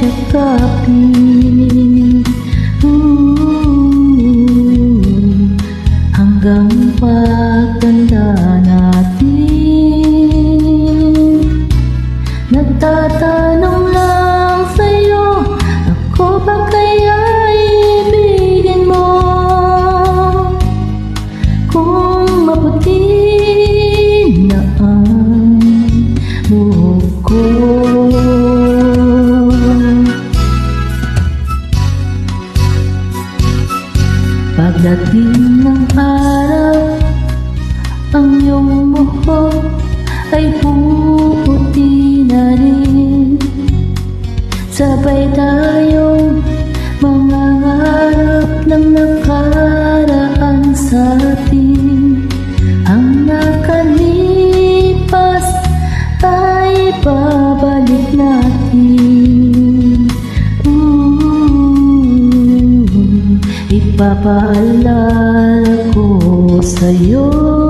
tiyakapin hanggang pagtanda natin. Nagtatanong lang sa'yo, ako ba kaya ibigin mo? Kung maputi na ang buhok ko, pagdating ng araw, ang iyong buhok ay puputi na rin. Sabay tayong mangangarap ng nakaraan sa atin. Ang nakalipas ay babalik natin. Ipapaalala ko sa'yo